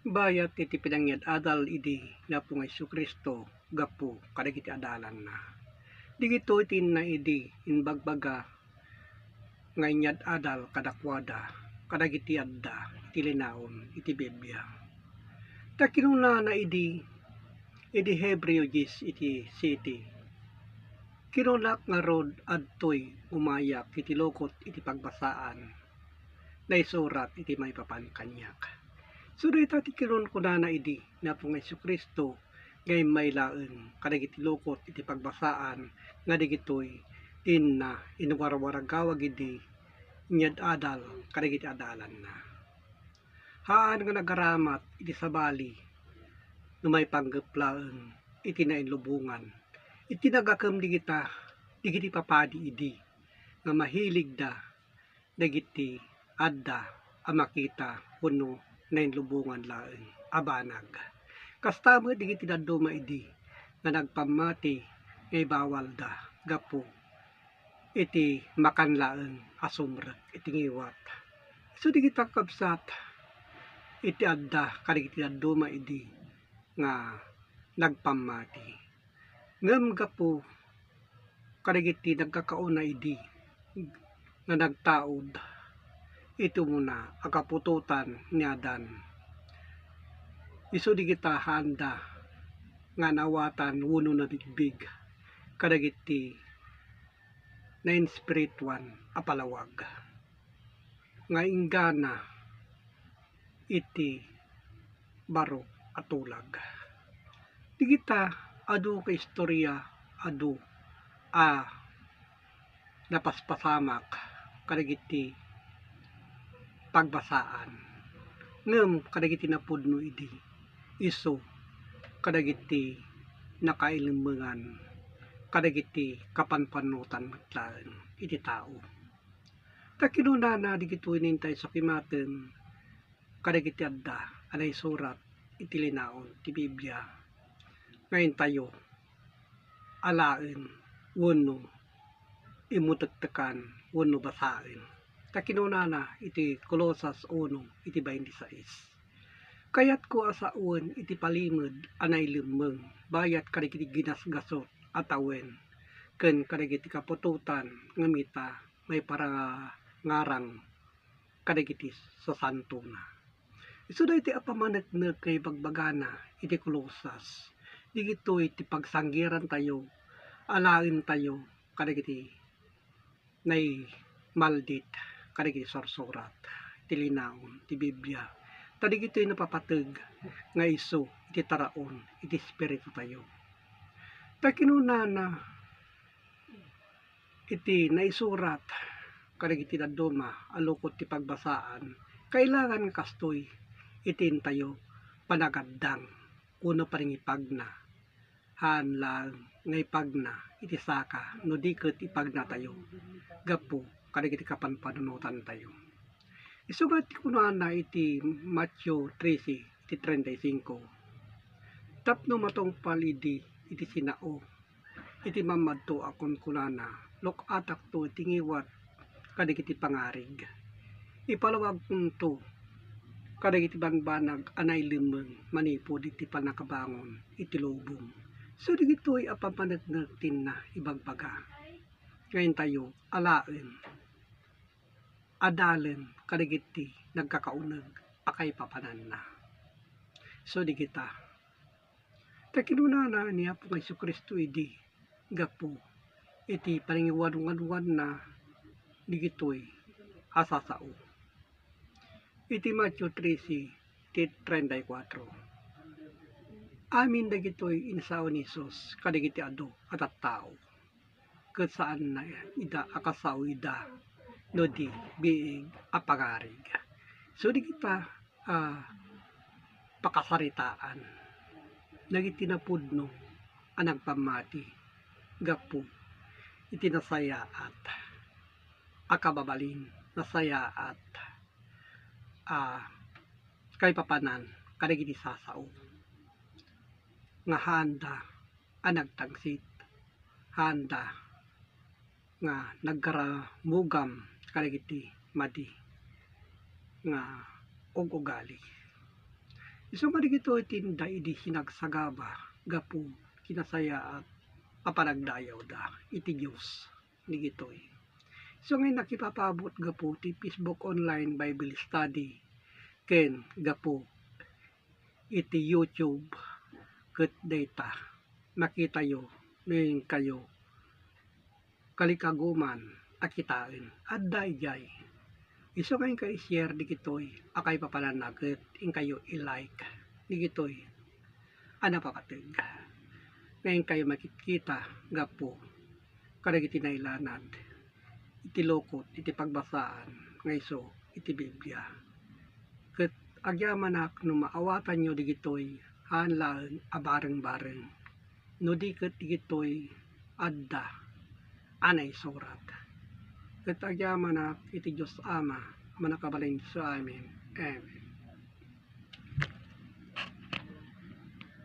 Bayat iti pinangyad adal idi na po nga Kristo gapu kadagiti adalan na. Digito iti na idi inbagbaga nga inyad adal kadakwada kadagiti adda iti linaon iti Biblia. Ta kinuna na idi Hebreo 10 iti city. Kinulak nga rod adtoy umayak iti lokot iti pagbasaan na isurat iti may papan kanyak. So dito ti kilon ko na idi na po nga Kristo ngay may laen kadagiti lokot iti pagbasaan nga digitoy tin na inwarwaragawag idi inyad adal kadagiti adalan na. Haan nga nagaramat iti sabali no may panggeplaan iti nainlubungan. Iti nagakam digiti papadi idi nga mahilig da dagiti adda amakita kuno nainlubungan laeng abanag. Kastama digiti daduma idi nga nagpamati ngay bawal da gapu iti makanlaeng asumrek iti ngiwat. So digita kabsat iti adda kadagiti daduma idi nga nagpamati. Ngem gapu kadagiti nagkakauna idi nga nagtaod ito muna akapututan ni Adan. Isu di kita handa nga nawatan wuno na bigbig kadagiti na spirituan apalawag nga inggana iti baro atulag. Di kita adu ka istorya adu napaspasamak kadagiti pagbasaan. Ngem kadagiti napudno idi isu kadagiti nakailimengan kadagiti kapanpanutan metlaen iti tao. Ta kinunana digito inintay sa kimaten kadagiti adda anay surat iti linaon ti Biblia ngayon tayo alaen wenno imutektekan wenno basaen. Ta kinunana iti Kolosas 1 iti 26. Kayat ko asawen iti palimed anay limeng bayat kadagiti ginasgasot atawen ken kadagiti kapututan ngamita may parangarang kadagiti sasanto na. Isu iti apamaneknek kay bagbagana iti Kolosas. Digito iti pagsanggiran tayo alaen tayo kadagiti nay maldit kadagiti sorsorat iti linaon ti Biblia. Tadi gito'y napapateg nga isu iti taraon iti espiritu tayo. Ta kinunana iti naisurat kadagiti dadduma alukot ti pagbasaan kailangan kastoy itin tayo panagaddang kuno paringipagna hanlang ngay pagna iti saka no di ket ipagna tayo gapu kadagiti kapanpanunutan tayo. Isugat ti kunana iti Matthew 13 iti 35. Tapno matongpal idi iti sinao iti mamadto akon kunana lok atak to iti ngiwat kadagiti pangarig. Ipalawag kunto kadagiti banbanag anay limeng manipod iti panakabangon iti lubong. So digito'y apapanagnatin na ibagbaga. Ngayon tayo alaen adalen kadagiti nagkakauneg akay papanan na. So di kita ta kinunana ni Apo nga Kristo idi gapu iti paningiwadungan na digitoy asasao. Iti Matthew 13 iti 34. Amin dagitoy insao ni Jesus kadagiti adu at tao. Ket saan na ida akasao ida no di biig apangarig. So di kita pakasaritaan dagiti napudno anang pamati gapu iti nasayaat akababalin nasayaat kay papanan kadagiti sasao nga handa anagtagsit handa nga nagkaramugam kadagiti madi nga ugali. Isu nga digito itinda idi sinagsagaba gapu kinasaya at papanagdayaw da iti Diyos digitoy. So ngayon nakipapabot gapu ti Facebook online Bible study ken gapu iti YouTube ket data makita yo ngayon kayo kalikaguman at kitain at dayjay. Iso ngayon kayo share digitoy akay papananaget in kayo i-like digitoy ana papateg. Ngayon kayo makikita gapo kadagiti nailanad iti lokot iti pagbasaan nga iso iti Biblia. Ket agyamanak no maawatan nyo digitoy hanlaan a bareng-bareng no di ket digitoy adda anay surat. Ket agyamanak iti Diyos Ama manakabalin sa amin. Amen.